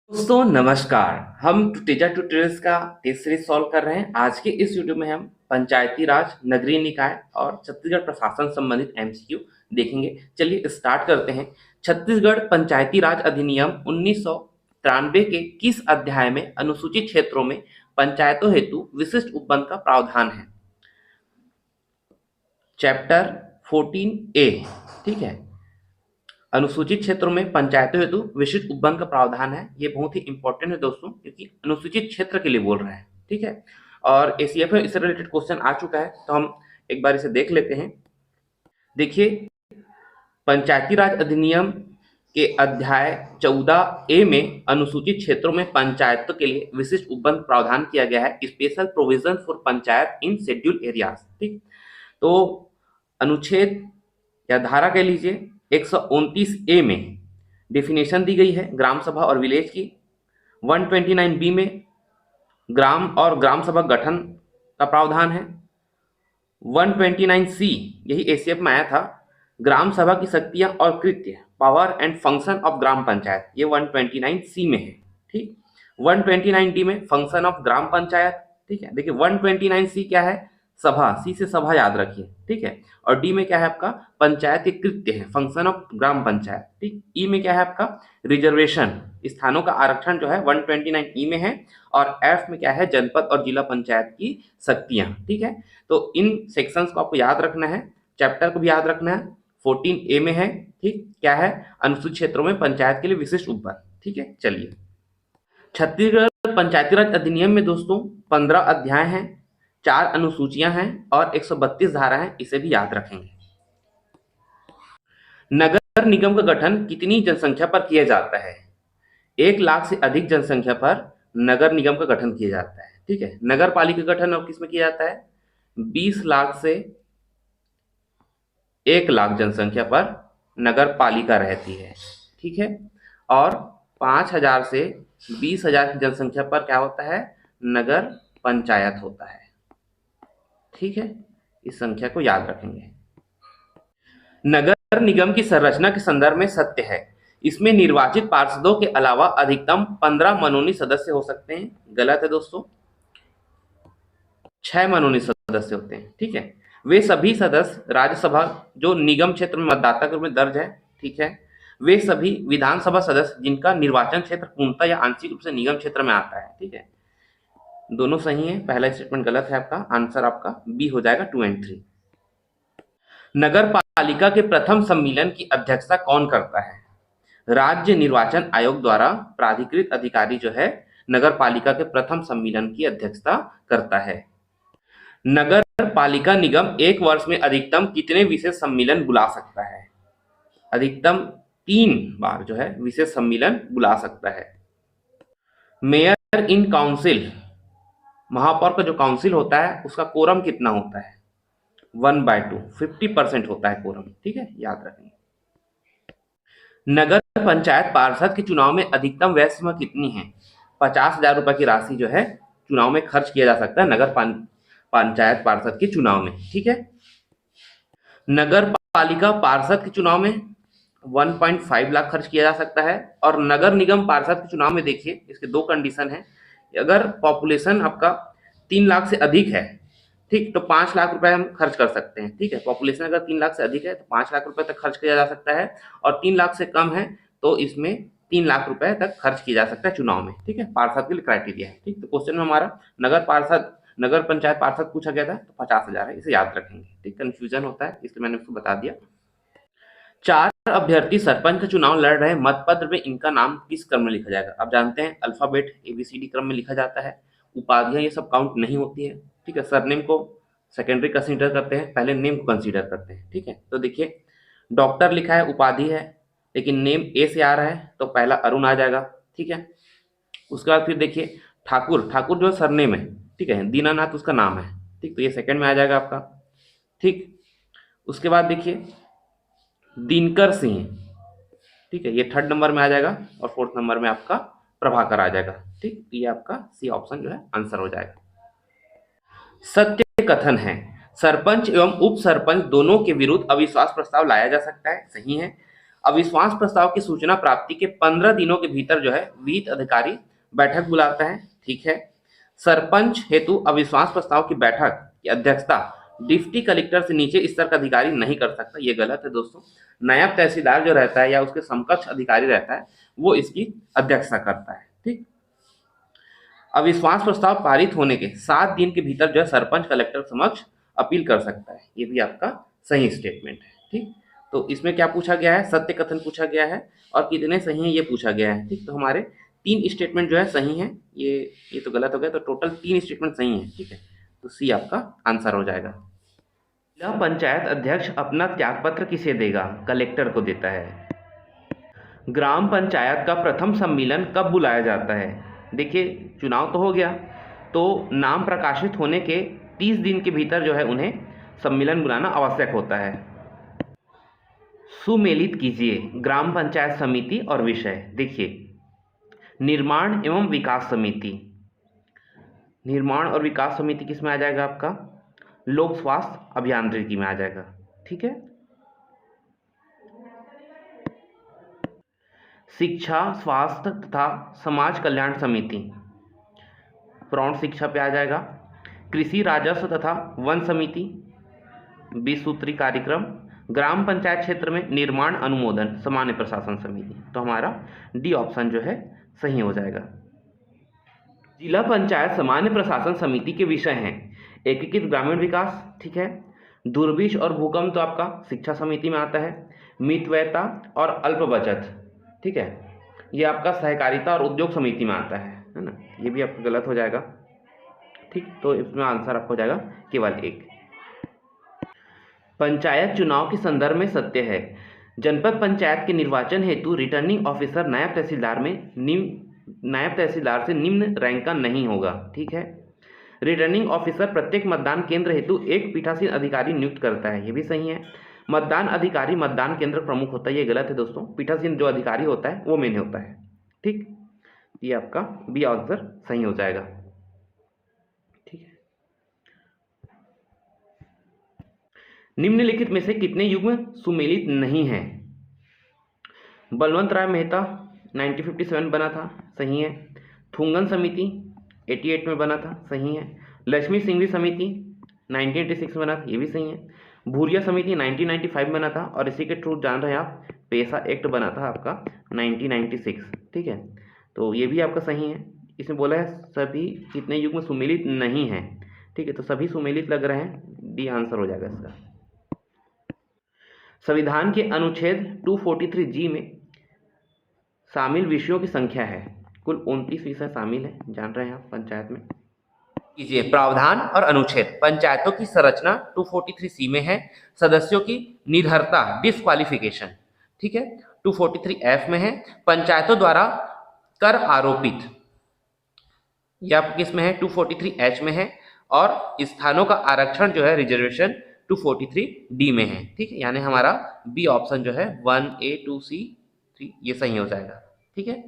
दोस्तों नमस्कार। हम तेजा ट्यूटोरियल्स का टेस्ट सीरीज सॉल्व कर रहे हैं। आज के इस वीडियो में हम पंचायती राज, नगरीय निकाय और छत्तीसगढ़ प्रशासन संबंधित एमसीक्यू देखेंगे। चलिए स्टार्ट करते हैं। छत्तीसगढ़ पंचायती राज अधिनियम 1993 के किस अध्याय में अनुसूचित क्षेत्रों में पंचायतों हेतु विशिष्ट उपबंध का प्रावधान है? Chapter 14A। ठीक है, अनुसूचित क्षेत्रों में पंचायतों हेतु विशिष्ट उपबंध का प्रावधान है। ये बहुत ही इंपॉर्टेंट है दोस्तों, क्योंकि अनुसूचित क्षेत्र के लिए बोल रहे हैं। ठीक है, और एसीएफ में इससे रिलेटेड क्वेश्चन आ चुका है, तो हम एक बार इसे देख लेते हैं। देखिए, पंचायती राज अधिनियम के अध्याय 14A में अनुसूचित क्षेत्रों में पंचायतों के लिए विशिष्ट उपबंध प्रावधान किया गया है, special provision for panchayat in schedule areas. ठीक, तो अनुच्छेद या धारा कह लीजिए 129A में डेफिनेशन दी गई है ग्राम सभा और विलेज की। 129B में ग्राम और ग्राम सभा गठन का प्रावधान है। 129C यही एसीएफ में आया था, ग्राम सभा की शक्तियां और कृत्य, power and function of gram panchayat, ये 129C में है। ठीक, 129D में फंक्शन ऑफ ग्राम पंचायत। ठीक है, देखिए 129C क्या है? सभा, सी से सभा याद रखिए। ठीक है, और डी में क्या है आपका? पंचायत के कृत्य है, फंक्शन ऑफ ग्राम पंचायत। ठीक, ई में क्या है आपका? रिजर्वेशन, स्थानों का आरक्षण जो है 129E में है। और एफ में क्या है? जनपद और जिला पंचायत की शक्तियां। ठीक है, तो इन सेक्शंस को आपको याद रखना है, चैप्टर को भी याद रखना है। 14A में है। ठीक, क्या है? अनुसूचित क्षेत्रों में पंचायत के लिए विशिष्ट उपबंध। ठीक है, चलिए। छत्तीसगढ़ पंचायती राज अधिनियम में दोस्तों 15 अध्याय हैं, 4 अनुसूचियां हैं और 132 धारा हैं, इसे भी याद रखेंगे। नगर निगम का गठन कितनी जनसंख्या पर किया जाता है? 1 लाख से अधिक जनसंख्या पर नगर निगम का गठन किया जाता है। ठीक है, नगर पालिका का गठन और किस में किया जाता है? 20 लाख से 1 लाख जनसंख्या पर नगर पालिका रहती है। ठीक है, और 5,000 से 20,000 की जनसंख्या पर क्या होता है? नगर पंचायत होता है। ठीक है, इस संख्या को याद रखेंगे। नगर निगम की संरचना के संदर्भ में सत्य है, इसमें निर्वाचित पार्षदों के अलावा अधिकतम 15 मनोनीत सदस्य हो सकते हैं। गलत है दोस्तों, 6 मनोनीत सदस्य होते हैं। ठीक है, वे सभी सदस्य राज्यसभा जो निगम क्षेत्र में मतदाता के रूप में दर्ज है। ठीक है, वे सभी विधानसभा सदस्य जिनका निर्वाचन क्षेत्र पूर्णतः या आंशिक रूप से निगम क्षेत्र में आता है। ठीक है, दोनों सही है, पहला स्टेटमेंट गलत है आपका, आंसर आपका बी हो जाएगा 2 और 3। नगर पालिका के प्रथम सम्मेलन की अध्यक्षता कौन करता है? राज्य निर्वाचन आयोग द्वारा प्राधिकृत अधिकारी जो है नगर पालिका के प्रथम सम्मेलन की अध्यक्षता करता है। नगर पालिका निगम एक वर्ष में अधिकतम कितने विशेष सम्मेलन बुला सकता है? अधिकतम 3 बार जो है विशेष सम्मेलन बुला सकता है। मेयर इन काउंसिल, महापौर का जो काउंसिल होता है उसका कोरम कितना होता है? 1/2, 50% होता है कोरम। ठीक है, याद रखेंगे। नगर पंचायत पार्षद के चुनाव में अधिकतम व्यय सीमा कितनी है? 50,000 रुपए की राशि जो है चुनाव में खर्च किया जा सकता है नगर पंचायत पार्षद के चुनाव में। ठीक है, नगर पालिका पार्षद के चुनाव में 1.5 लाख खर्च किया जा सकता है। और नगर निगम पार्षद के चुनाव में देखिए, इसके 2 कंडीशन है। अगर पॉपुलेशन आपका 3 लाख से अधिक है, ठीक, तो 5 लाख रुपए हम खर्च कर सकते हैं। ठीक है, पॉपुलेशन अगर 3 लाख से अधिक है तो 5 लाख रुपए तक खर्च किया जा सकता है, और 3 लाख से कम है तो इसमें 3 लाख रुपए तक खर्च किया जा सकता है चुनाव में। ठीक है, पार्षद के लिए क्राइटेरिया है। ठीक, तो क्वेश्चन में हमारा नगर पंचायत पार्षद पूछा गया था, तो 50,000 है, इसे याद रखेंगे। ठीक, कंफ्यूजन होता है इसलिए मैंने उसको बता दिया। 4 अभ्यर्थी सरपंच का चुनाव लड़ रहे, मतपत्र में इनका नाम किस क्रम में लिखा जाएगा? आप जानते हैं अल्फाबेट ABCD क्रम में लिखा जाता है। उपाधियां ये सब काउंट नहीं होती है। ठीक है, सरनेम को सेकेंडरी कंसीडर करते हैं, पहले नेम को कंसीडर करते हैं। ठीक है, तो देखिए डॉक्टर लिखा है, उपाधि है, लेकिन नेम ए से आ रहा है तो पहला अरुण आ जाएगा। ठीक है, उसके बाद फिर देखिए ठाकुर, ठाकुर जो सरनेम है। ठीक है, दीनानाथ उसका नाम है। ठीक, तो ये सेकंड में आ जाएगा आपका। ठीक, उसके बाद देखिए दिनकर सिंह। ठीक है, ये 3rd नंबर में आ जाएगा, और 4th नंबर में आपका प्रभाकर आ जाएगा। ठीक, ये आपका सी ऑप्शन जो है आंसर हो जाएगा। सत्य कथन है, सरपंच एवं उप सरपंच दोनों के विरुद्ध अविश्वास प्रस्ताव लाया जा सकता है। सही है। अविश्वास प्रस्ताव की सूचना प्राप्ति के 15 दिनों के भीतर जो है विहित अधिकारी बैठक बुलाता है। ठीक है। सरपंच हेतु अविश्वास प्रस्ताव की बैठक की अध्यक्षता डिप्टी कलेक्टर से नीचे स्तर का अधिकारी नहीं कर सकता। ये गलत है दोस्तों। नायब तहसीलदार जो रहता है या उसके समकक्ष अधिकारी रहता है वो इसकी अध्यक्षता करता है। ठीक। अविश्वास प्रस्ताव पारित होने के 7 दिन के भीतर जो है सरपंच कलेक्टर समक्ष अपील कर सकता है। ये भी आपका सही स्टेटमेंट है। ठीक। तो इसमें क्या पूछा गया है, सत्य कथन पूछा गया है और कितने सही हैं ये पूछा गया है। ठीक। तो हमारे 3 स्टेटमेंट जो है सही हैं। ये तो गलत हो गया, तो टोटल 3 स्टेटमेंट सही हैं। ठीक है। तो सी आपका आंसर हो जाएगा। जिला पंचायत अध्यक्ष अपना त्यागपत्र किसे देगा? कलेक्टर को देता है। ग्राम पंचायत का प्रथम सम्मेलन कब बुलाया जाता है? देखिए चुनाव तो हो गया, तो नाम प्रकाशित होने के 30 दिन के भीतर जो है उन्हें सम्मेलन बुलाना आवश्यक होता है। सुमेलित कीजिए ग्राम पंचायत समिति और विषय। देखिए निर्माण एवं विकास समिति, निर्माण और विकास समिति किस में आ जाएगा? आपका लोक स्वास्थ्य अभियांत्रिकी में आ जाएगा। ठीक है। शिक्षा स्वास्थ्य तथा समाज कल्याण समिति प्रौढ़ शिक्षा पे आ जाएगा। कृषि राजस्व तथा वन समिति 20 सूत्री कार्यक्रम। ग्राम पंचायत क्षेत्र में निर्माण अनुमोदन सामान्य प्रशासन समिति। तो हमारा डी ऑप्शन जो है सही हो जाएगा। जिला पंचायत सामान्य प्रशासन समिति के विषय हैं एकीकृत ग्रामीण विकास। ठीक है। दुर्भिक्ष और भूकंप तो आपका शिक्षा समिति में आता है। मितव्ययता और अल्प बचत, ठीक है, ये आपका सहकारिता और उद्योग समिति में आता है ना। ये भी आपका गलत हो जाएगा। ठीक। तो इसमें आंसर आपको हो जाएगा केवल 1। पंचायत चुनाव के संदर्भ में सत्य है। जनपद पंचायत के निर्वाचन हेतु रिटर्निंग ऑफिसर नायब तहसीलदार से निम्न रैंक का नहीं होगा। ठीक है। रिटर्निंग ऑफिसर प्रत्येक मतदान केंद्र हेतु एक पीठासीन अधिकारी नियुक्त करता है। ये भी सही है। मतदान अधिकारी मतदान केंद्र प्रमुख होता है। ये गलत है दोस्तों। पीठासीन जो अधिकारी होता है वो मेन होता है। ठीक। ये आपका बी आंसर सही हो जाएगा। ठीक है। निम्नलिखित में से कितने युग्म सुमेलित नहीं है? बलवंत राय मेहता 1957 बना था, सही है। थुंगन समिति 88 में बना था, सही है। लक्ष्मी सिंघवी समिति 1986 में बना था, ये भी सही है। भूरिया समिति 1995 बना था और इसी के थ्रू जान रहे हैं आप पेशा एक्ट बना था आपका 1996। ठीक है। तो ये भी आपका सही है। इसमें बोला है सभी कितने युग्म सुमेलित नहीं है। ठीक है। तो सभी सुमेलित लग रहे हैं, डी आंसर हो जाएगा इसका। संविधान के अनुच्छेद 243G में शामिल विषयों की संख्या है। कुल 29 विषय शामिल है, जान रहे हैं आप पंचायत में। कीजिए प्रावधान और अनुच्छेद। पंचायतों की संरचना 243C में है। सदस्यों की निर्हरता डिस्क्वालिफिकेशन, ठीक है, 243F में है। पंचायतों द्वारा कर आरोपित, यह आपको किस में है? 243H में है। और स्थानों का आरक्षण जो है रिजर्वेशन 243D में है। ठीक है। यानी हमारा बी ऑप्शन जो है 1A 2C 3 ये सही हो जाएगा। ठीक है।